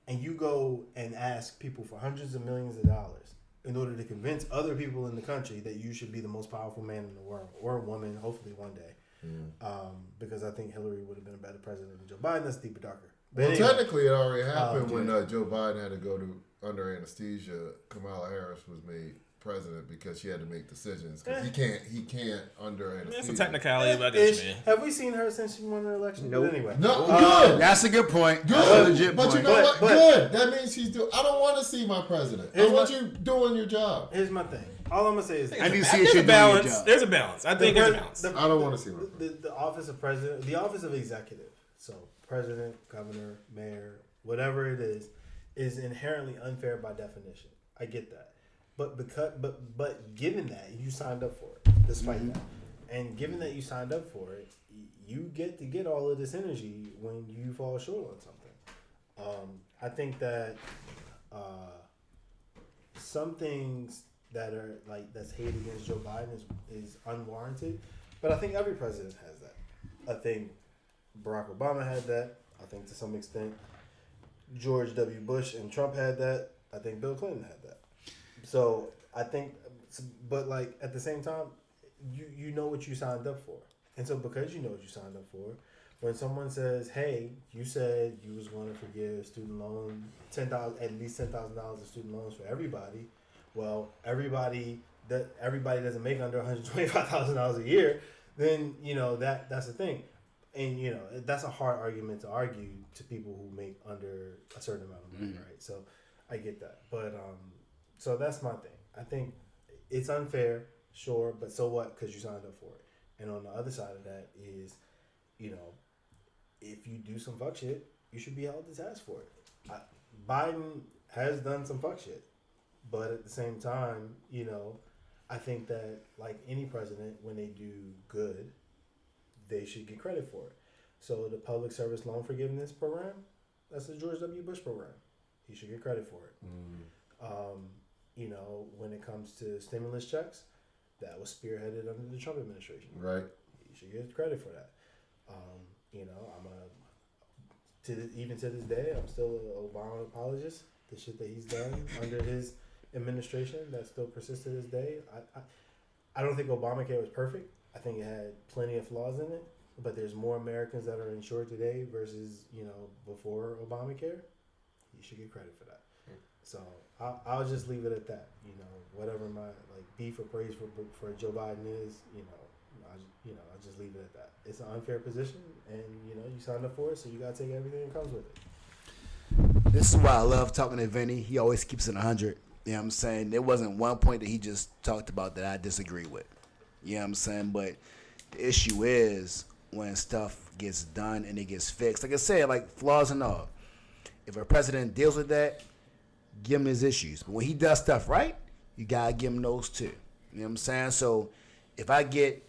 And you go and ask people for hundreds of millions of dollars in order to convince other people in the country that you should be the most powerful man in the world, or woman, hopefully one day. Because I think Hillary would have been a better president than Joe Biden. That's deeper, darker. But Well, anyway. technically, it already happened when Joe Biden had to go under anesthesia. Kamala Harris was made president because she had to make decisions because he can't under anesthesia. It's a technicality about this, man. Have we seen her since she won the election? Nope. But anyway, No, good. That's a good point. Good. That's a legit But point. you know what? But- Good. That means she's doing. I don't want to see my president. I Here's want my- you doing your job. here's my thing. All I'm gonna say is I do see There's it a should do your balance. job. There's a balance. I think there's a balance. I don't want to see my the office of president, the office of executive. So president, governor, mayor, whatever it is inherently unfair by definition. I get that, but given that you signed up for it, despite that, and given that you signed up for it, you get to get all of this energy when you fall short on something. I think that some things that are like that's hate against Joe Biden is unwarranted, but I think every president has that. I think Barack Obama had that. I think to some extent George W. Bush and Trump had that. I think Bill Clinton had that. So I think, but like at the same time, you know what you signed up for, and so because you know what you signed up for, when someone says, "Hey, you said you was going to forgive student loan at least $10,000 of student loans for everybody," well, everybody doesn't make under $125,000 a year, then that's the thing, and that's a hard argument to argue to people who make under a certain amount of money, right? So I get that, but so that's my thing. I think it's unfair, sure, but so what? Because you signed up for it. And on the other side of that is, if you do some fuck shit, you should be held to task for it. Biden has done some fuck shit, but at the same time, I think that like any president, when they do good, they should get credit for it. So the public service loan forgiveness program, that's the George W. Bush program. He should get credit for it. When it comes to stimulus checks, that was spearheaded under the Trump administration. Right. You should get credit for that. Even to this day, I'm still an Obama apologist. The shit that he's done under his administration that still persists to this day. I don't think Obamacare was perfect. I think it had plenty of flaws in it. But there's more Americans that are insured today versus before Obamacare. You should get credit for that. So I'll just leave it at that. Whatever my beef or praise for Joe Biden is, I'll just leave it at that. It's an unfair position, and you signed up for it, so you gotta take everything that comes with it. This is why I love talking to Vinny. He always keeps it 100. You know what I'm saying? There wasn't one point that he just talked about that I disagree with. You know what I'm saying? But the issue is when stuff gets done and it gets fixed. Like I said, like flaws and all. If a president deals with that, give him his issues. But when he does stuff right, you gotta give him those too. You know what I'm saying? So if I get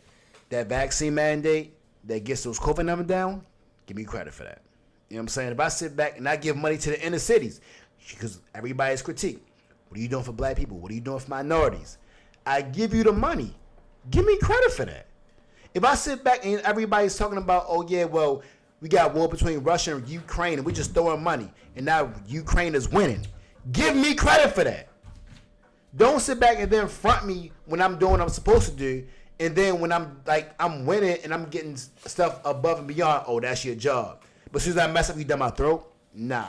that vaccine mandate that gets those COVID numbers down, give me credit for that. You know what I'm saying? If I sit back and I give money to the inner cities, because everybody's critique. What are you doing for black people? What are you doing for minorities? I give you the money. Give me credit for that. If I sit back and everybody's talking about, oh yeah, well, we got war between Russia and Ukraine and we just throwing money and now Ukraine is winning. Give me credit for that. Don't sit back and then front me when I'm doing what I'm supposed to do, and then when I'm winning and I'm getting stuff above and beyond, oh, that's your job. But as soon as I mess up, you down my throat? Nah,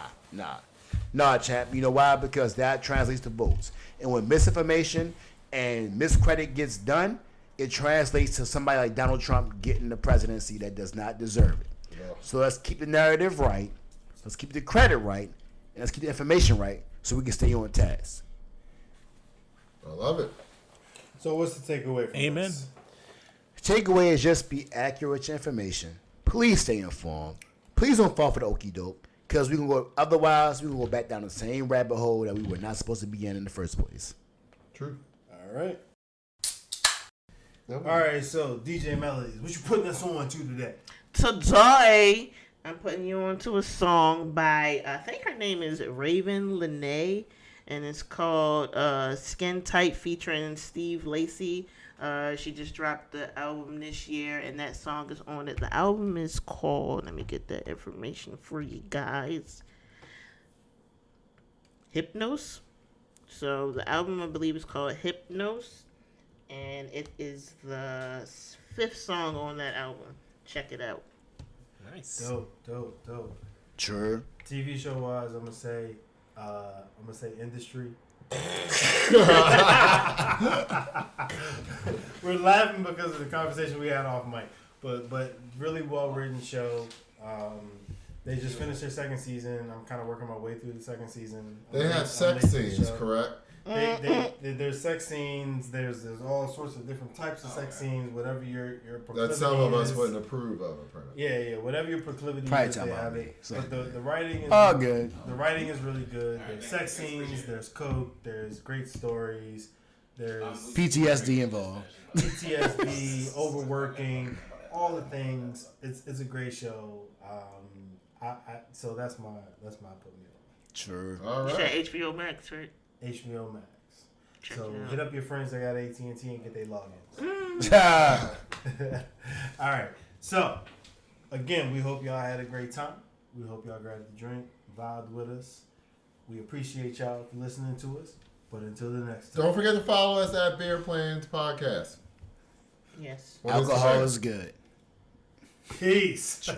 champ. You know why? Because that translates to votes. And when misinformation and miscredit gets done, it translates to somebody like Donald Trump getting the presidency that does not deserve it. Yeah. So let's keep the narrative right. Let's keep the credit right. And let's keep the information right so we can stay on task. I love it. So what's the takeaway from Amen. this? Takeaway is just be accurate with your information. Please stay informed. Please don't fall for the okie doke, because we can go. Otherwise, we will go back down the same rabbit hole that we were not supposed to be in the first place. True. All right. All right. So DJ Melodies, what you putting us on to today? Today, I'm putting you on to a song by, I think her name is Ravyn, Lenae, and it's called Skin Tight featuring Steve Lacy. She just dropped the album this year, and that song is on it. The album is called, let me get that information for you guys, HYPNOS. So the album, I believe, is called HYPNOS, and it is the 5th song on that album. Check it out. Nice. Dope. Sure. TV show wise, I'm gonna say industry. We're laughing because of the conversation we had off mic, but really well written show. They just finished their second season. I'm kind of working my way through the second season. They have sex scenes, correct? There's sex scenes. There's all sorts of different types of sex scenes. Whatever your proclivity That some of us is. wouldn't approve of, apparently. Yeah. Whatever your proclivity Probably is, they talking about have me, it. so. But the writing is Oh, good. The writing is really good. There's sex scenes. There's coke. There's great stories. There's PTSD involved. PTSD, overworking, all the things. It's a great show. So that's my put me on. True. All You right. said HBO Max, right? HBO Max. Check So it out. hit up your friends that got AT&T and get their logins. All right. So again, we hope y'all had a great time. We hope y'all grabbed a drink, vibed with us. We appreciate y'all for listening to us. But until the next time. Don't forget to follow us at Beer Plans Podcast. Yes. What is the Alcohol name? is good. Peace. True.